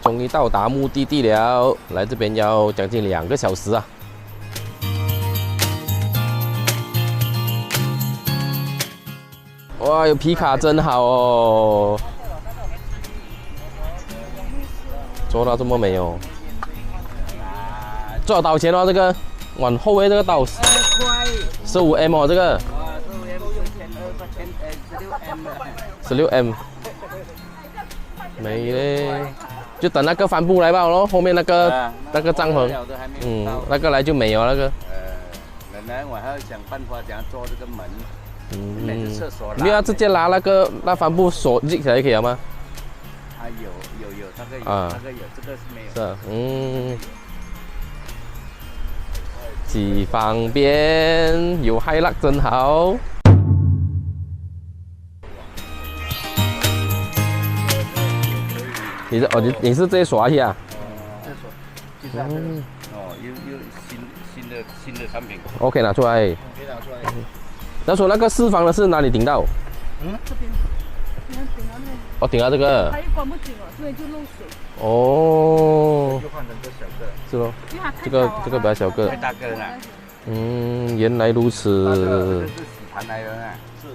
终于到达目的地了，来这边要将近2个小时啊！哇，有皮卡真好哦！做到这么美哦！多少刀钱哦？这个往后面这个刀15M 哦，这个16M，没嘞。 就等那个帆布来吧咯，后面那个帐篷，那个来就没有那个。本来我还要想办法怎样做这个门，厕所。没有直接拿那帆布锁系起来就可以了吗？啊有，那个有，那个有，这个是没有。是，既方便又嗨辣，真好。 你是直接锁下去啊？这锁，又新的产品。OK， 拿出来。可以拿出来。他说那个4方的是哪里顶到？这边，顶到那。哦，顶到这个。它又关不紧了，所以就漏水。哦。就换成这小个。是咯。这个比较小个。太大个了。原来如此。这是洗盘来的啊。是。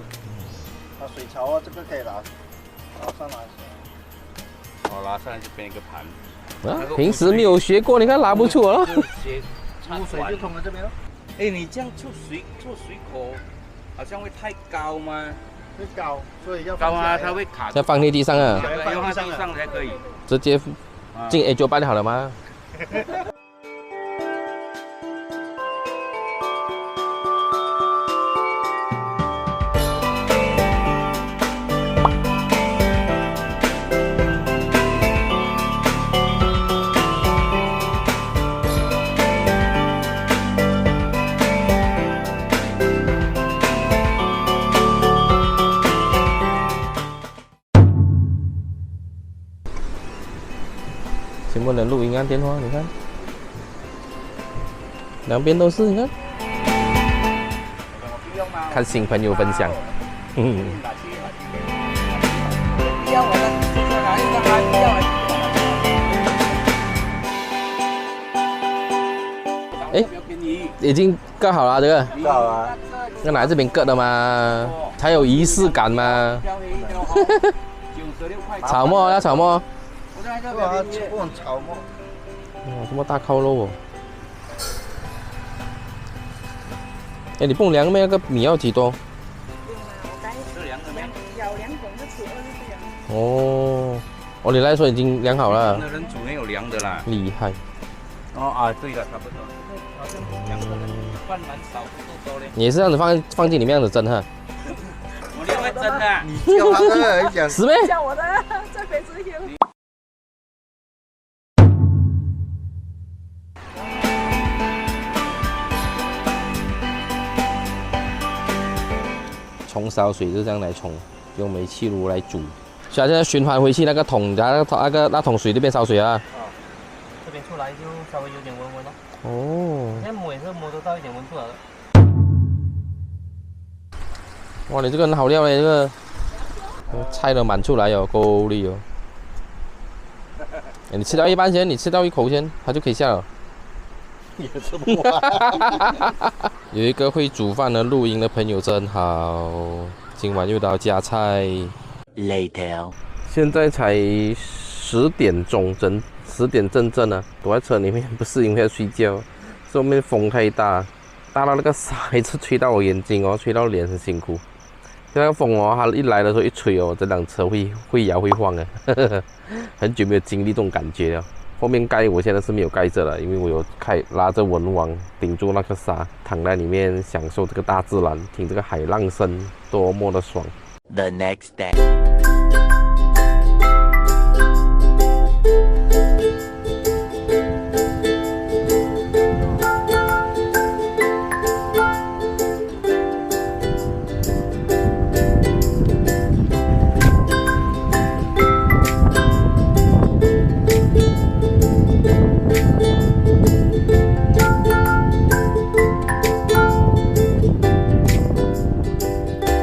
水槽啊，这个可以拿上来。 拉上来就变一个盘。啊，平时没有学过，你看拿不出啊。出水就通了这边了。哎，你这样做水口，好像会太高吗？会高，所以要高啊，它会卡。要放在地上啊。要放地上才可以。直接进 A 9 8就好了吗？全部的录音按电话，你看，两边都是，你看，看新朋友分享，要我的，这个哪里的还不要？哎，已经割好了，这个割好了，要拿这边割的嘛，才有仪式感嘛。炒沫要炒沫。 哇，炒沫！哇，这么大烤肉哦！哎，你不量咩？那个米要几多？是量的没？舀2桶就煮20个人。哦，你来说已经量好了。那人煮没有量的啦。厉害。对了，差不多。量的，饭蛮少，不多嘞。你也是这样子放进里面这样子蒸哈？我另外蒸的。你叫他的讲是咩？叫我的，这边是有。 冲烧水就这样来冲，用煤气炉来煮。所以现在循环回去那个桶，那桶水那边烧水啊。这边出来就稍微有点温温了。哦。现在摸也是摸得到一点温度了。哇，你这个很好料嘞，这个菜都满出来哦，够力哦。你吃掉一半先，你吃掉1口先，它就可以下了。也吃不完。有一个会煮饭的露营的朋友真好，今晚又到加菜。Later， 现在才10点钟10点正啊，躲在车里面不是因为要睡觉，是外面风太大，大到那个沙一直吹到我眼睛哦，吹到脸很辛苦。那个风哦，它一来的时候一吹哦，这辆车会摇会晃的，很久没有经历这种感觉了。后面盖我现在是没有盖着了，因为我有拉着蚊网顶住那个沙，躺在里面享受这个大自然，听这个海浪声，多么的爽。 The next day。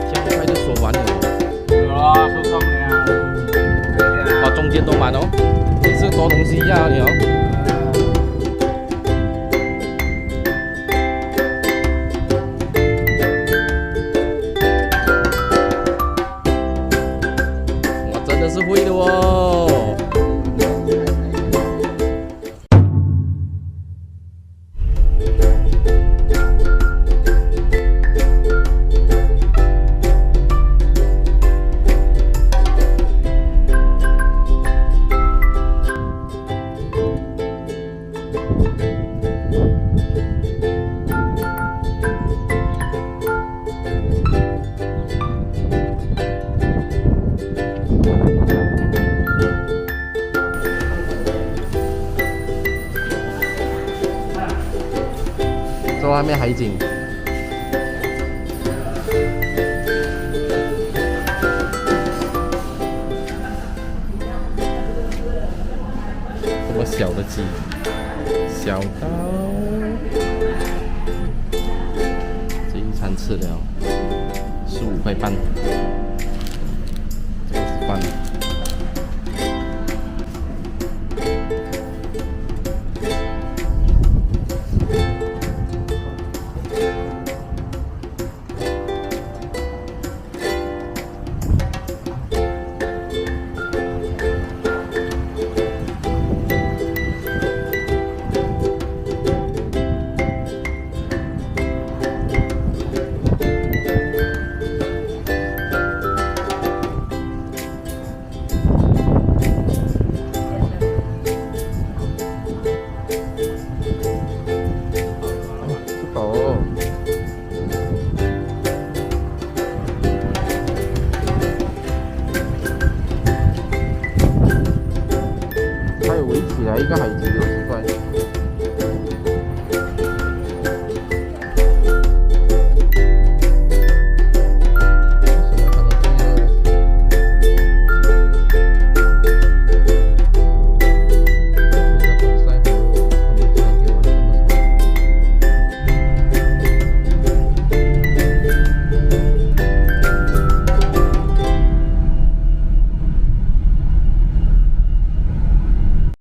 这样快就说完了。多东西呀、你哦。我真的是会的哦。在外面海景，这么小的鸡，小到这一餐吃了15块半，这个是饭。还有围起来一个海景60块。